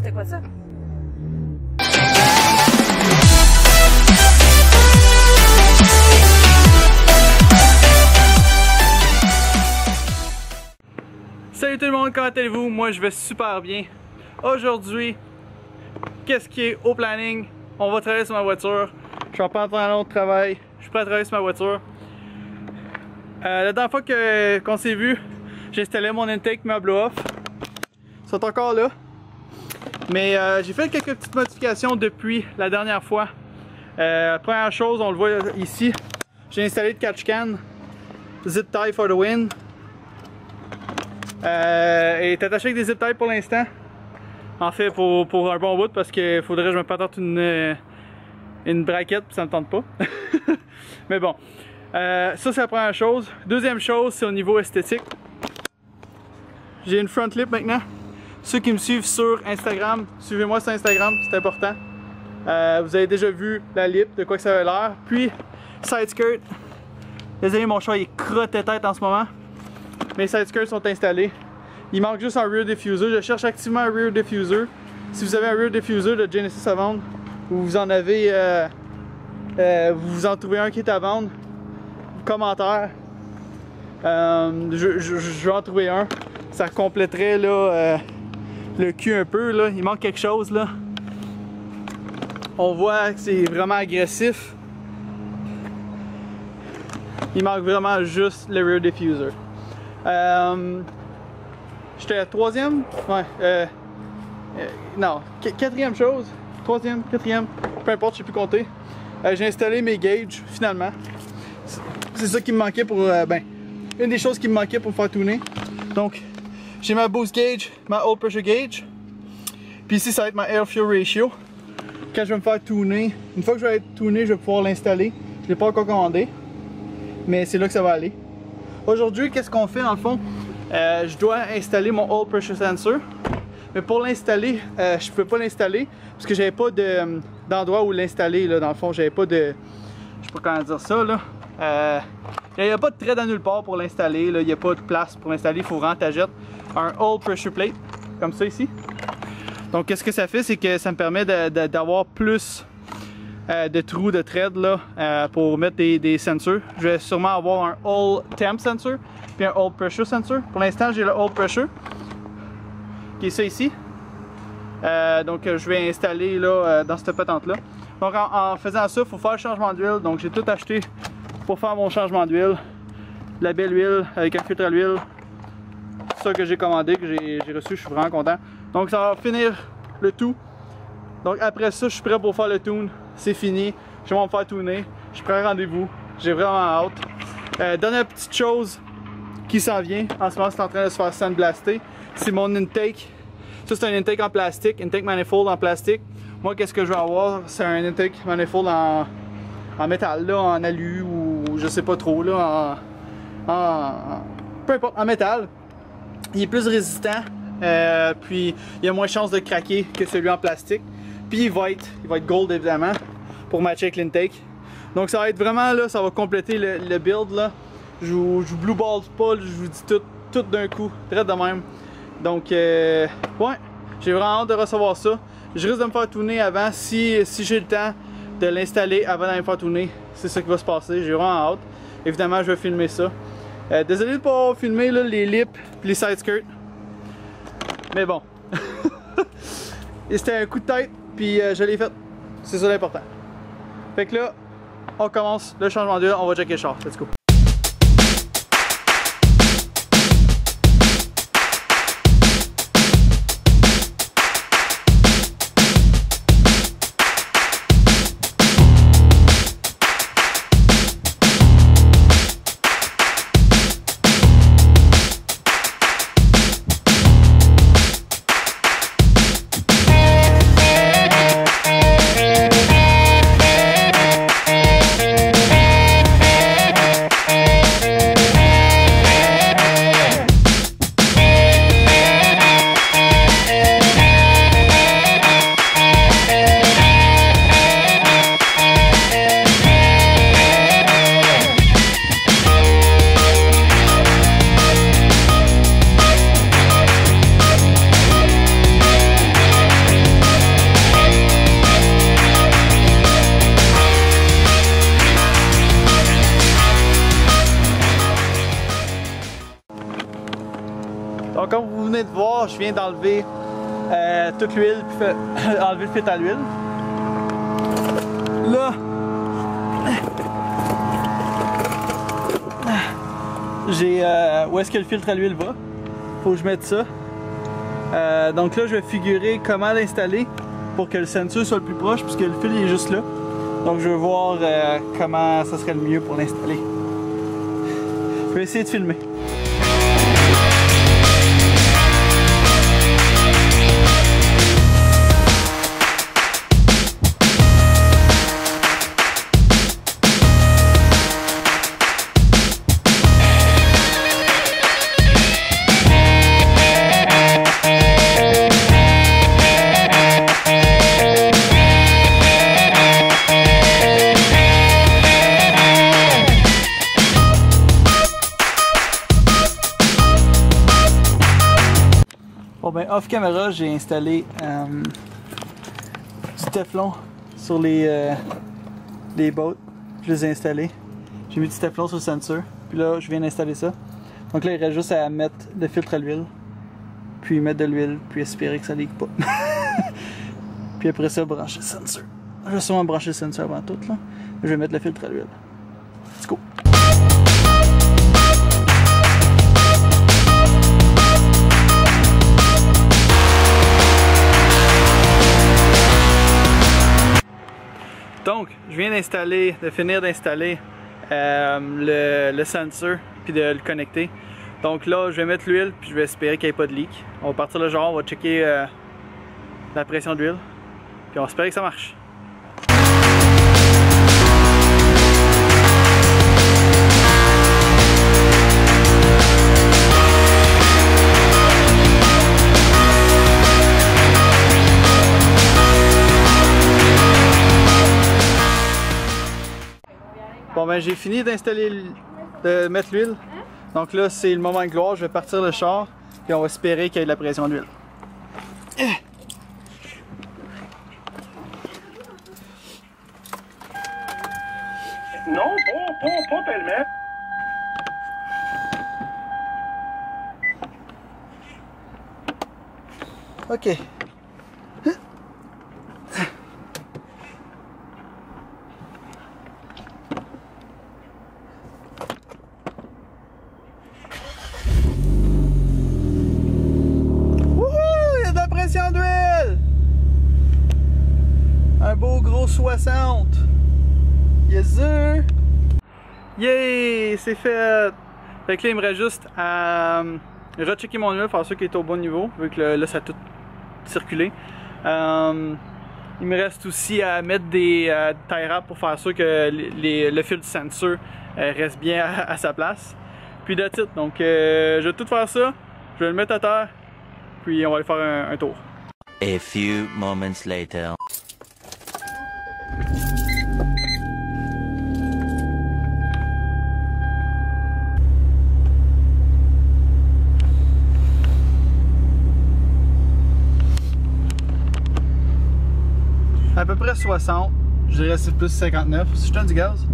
c'était quoi ça? Salut tout le monde, comment allez-vous? Moi je vais super bien. Aujourd'hui, qu'est-ce qui est au planning? On va travailler sur ma voiture. Je suis en pantalon de travail. Je suis prêt à travailler sur ma voiture. La dernière fois qu'on s'est vu, j'ai installé mon intake, ma blow-off. Ils sont encore là. Mais j'ai fait quelques petites modifications depuis la dernière fois. Première chose, on le voit ici. J'ai installé le catch can. Zip tie for the win. Et est attaché avec des zip ties pour l'instant. En fait, pour un bon bout, parce qu'il faudrait que je me patente une braquette, puis ça me tente pas. Mais bon, ça c'est la première chose. Deuxième chose, c'est au niveau esthétique. J'ai une front lip maintenant. Ceux qui me suivent sur Instagram, suivez-moi sur Instagram, c'est important. Vous avez déjà vu la lip, de quoi que ça avait l'air. Puis, side skirt. Désolé, mon chat il est crotté tête en ce moment. Mes side skirts sont installés. Il manque juste un rear diffuser. Je cherche activement un rear diffuser. Si vous avez un rear diffuser de Genesis à vendre, ou vous en avez, vous en trouvez un qui est à vendre, commentaire. Je vais en trouver un. Ça compléterait là, le cul un peu. Là. Il manque quelque chose là. On voit que c'est vraiment agressif. Il manque vraiment juste le rear diffuser. J'étais à troisième? Ouais. Non, quatrième chose. Troisième, quatrième, peu importe, je sais plus compter. J'ai installé mes gauges finalement. C'est ça qui me manquait pour. Une des choses qui me manquait pour me faire tuner. Donc, j'ai ma boost gauge, ma oil pressure gauge. Puis ici, ça va être ma air fuel ratio. Quand je vais me faire tuner, une fois que je vais être tuné, je vais pouvoir l'installer. Je ne l'ai pas encore commandé, mais c'est là que ça va aller. Aujourd'hui, qu'est-ce qu'on fait dans le fond? Je dois installer mon oil pressure sensor. Mais pour l'installer, je ne peux pas l'installer parce que j'avais pas d'endroit où l'installer. Dans le fond, j'avais pas de. Je sais pas comment dire ça. Il n'y a pas de trait à nulle part pour l'installer. Il n'y a pas de place pour l'installer. Il faut vraiment t'ajouter un oil pressure plate, comme ça ici. Donc, qu'est-ce que ça fait? C'est que ça me permet d'avoir plus de trous de thread là, pour mettre des sensors. Je vais sûrement avoir un oil temp sensor puis un oil pressure sensor. Pour l'instant, j'ai le oil pressure qui est ça ici. Donc je vais installer là, dans cette patente là. Donc en faisant ça, il faut faire le changement d'huile. Donc j'ai tout acheté pour faire mon changement d'huile. La belle huile avec un filtre à l'huile. Ça que j'ai commandé, que j'ai reçu, je suis vraiment content. Donc ça va finir le tout. Donc après ça, je suis prêt pour faire le tune. C'est fini. Je vais me faire tuner. Je prends rendez-vous. J'ai vraiment hâte. Dernière petite chose qui s'en vient. En ce moment, c'est en train de se faire sandblaster. C'est mon intake. Ça, c'est un intake en plastique. Intake manifold en plastique. Moi, qu'est-ce que je vais avoir? C'est un intake manifold en métal, là, en alu ou je sais pas trop, là, peu importe, en métal. Il est plus résistant. Puis, il y a moins de chances de craquer que celui en plastique. Puis, il va être gold, évidemment, pour matcher avec l'intake. Donc, ça va être vraiment, là, ça va compléter le build, là. Je vous blue ball pas, je vous dis tout d'un coup, très de même. Donc, ouais, j'ai vraiment hâte de recevoir ça. Je risque de me faire tuner avant, si j'ai le temps de l'installer avant de me faire tuner. C'est ça qui va se passer, j'ai vraiment hâte. Évidemment, je vais filmer ça. Désolé de ne pas avoir filmé là, les lips et les side skirts. Mais bon. Et c'était un coup de tête, puis je l'ai fait. C'est ça l'important. Fait que là, on commence le changement d'huile, on va checker le char. Let's go. Donc comme vous venez de voir, je viens d'enlever toute l'huile, puis enlever le filtre à l'huile. Là, j'ai où est-ce que le filtre à l'huile va. Faut que je mette ça. Donc là, je vais figurer comment l'installer pour que le sensor soit le plus proche, puisque le fil est juste là. Donc je vais voir comment ça serait le mieux pour l'installer. Je vais essayer de filmer. Bon ben off caméra, j'ai installé du Teflon sur les boats. Je les ai installés. J'ai mis du Teflon sur le sensor. Puis là, je viens d'installer ça. Donc là, il reste juste à mettre le filtre à l'huile. Puis mettre de l'huile, puis espérer que ça leak pas. Puis après ça, brancher le sensor. Je vais sûrement brancher le sensor avant tout là. Je vais mettre le filtre à l'huile. Let's go! Donc, je viens de finir d'installer le sensor puis de le connecter. Donc là, je vais mettre l'huile puis je vais espérer qu'il n'y ait pas de leak. On va partir le genre, on va checker la pression d'huile puis on va espérer que ça marche. Bon ben j'ai fini d'installer, de mettre l'huile. Donc là c'est le moment de gloire, je vais partir le char et on va espérer qu'il y ait de la pression d'huile. Non, pas tellement. Ok. D'huile! Un beau gros 60! Yes sir! Yeah! C'est fait! Fait que là il me reste juste à rechecker mon huile, faire sûr qu'il est au bon niveau, vu que là ça a tout circulé. Il me reste aussi à mettre des tie wraps pour faire sûr que le fil du sensor reste bien à sa place. Puis de titre, donc je vais tout faire ça, je vais le mettre à terre, puis on va aller faire un tour. A few moments later. À peu près 60, je dirais c'est plus 59. Si je donne du gaz,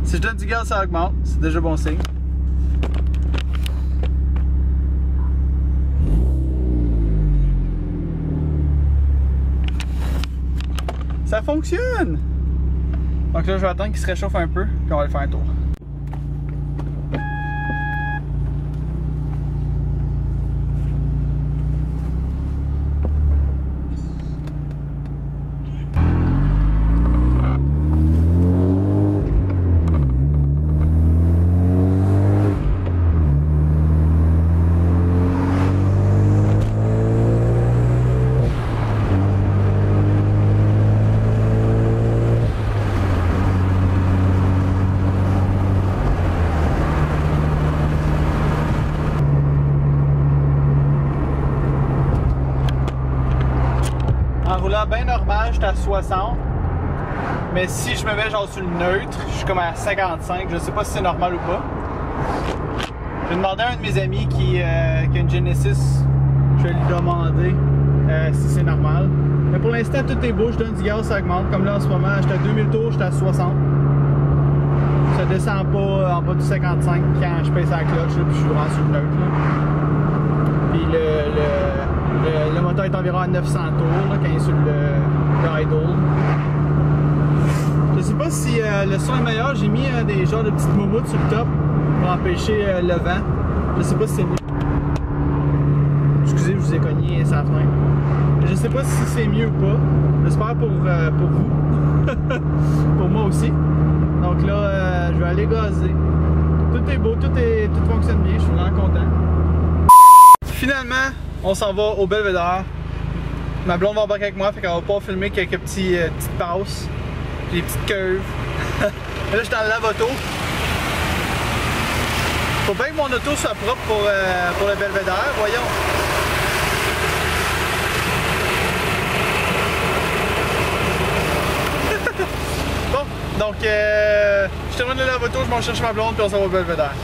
si je donne du gaz, ça augmente, c'est déjà bon signe. Ça fonctionne! Donc là, je vais attendre qu'il se réchauffe un peu, puis on va aller faire un tour. Bien normal, j'étais à 60. Mais si je me mets genre sur le neutre, je suis comme à 55. Je sais pas si c'est normal ou pas. Je vais demander à un de mes amis qui a une Genesis. Je vais lui demander si c'est normal. Mais pour l'instant, tout est beau. Je donne du gaz, ça augmente. Comme là en ce moment, j'étais à 2000 tours, j'étais à 60. ça descend pas en bas du 55 quand je pèse la clutch, là, puis je suis vraiment sur le neutre. Là. Puis le moteur est environ à 900 tours là, quand il est sur le idle. Je sais pas si le son est meilleur, j'ai mis des genres de petites moumoutes sur le top pour empêcher le vent. Je sais pas si c'est mieux. Excusez, je vous ai cogné sa fenêtre. Je sais pas si c'est mieux ou pas. J'espère pour vous. Pour moi aussi. Donc là, je vais aller gazer. Tout est beau, tout fonctionne bien, je suis vraiment content. Finalement, on s'en va au Belvédère. Ma blonde va embarquer avec moi, fait qu'on va pouvoir filmer quelques petites passes, des petites curves. Là, je suis dans le lave-auto. Faut bien que mon auto soit propre pour le Belvédère, voyons. Bon, donc je termine le lave-auto, je m'en cherche ma blonde puis on s'en va au Belvédère.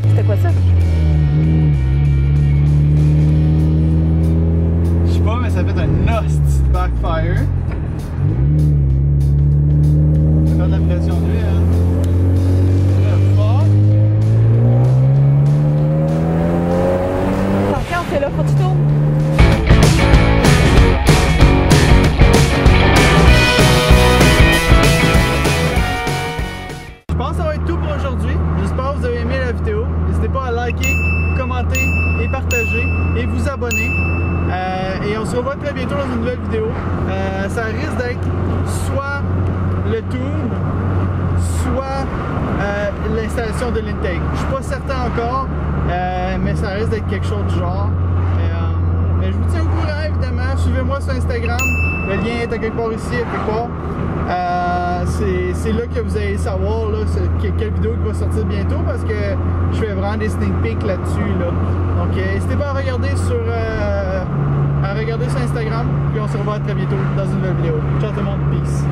C'était quoi ça? Je sais pas, mais ça fait un hostie de backfire. Ça fait de la pression de lui, hein. Très fort. Attention, c'est là, faut que tu tournes. Je pense que ça va être tout pour aujourd'hui. J'espère que vous avez aimé la vidéo. N'hésitez pas à liker, commenter et partager et vous abonner. Et on se revoit très bientôt dans une nouvelle vidéo. Ça risque d'être soit le tune, soit l'installation de l'intake. Je suis pas certain encore, mais ça risque d'être quelque chose du genre. Mais je vous tiens au courant évidemment. Suivez-moi sur Instagram. Le lien est à quelque part ici, à quelque part. C'est là que vous allez savoir là, quelle vidéo qui va sortir bientôt parce que je fais vraiment des sneak peeks là-dessus. Là. Donc n'hésitez pas à regarder sur Instagram. Puis on se revoit très bientôt dans une nouvelle vidéo. Ciao tout le monde, peace!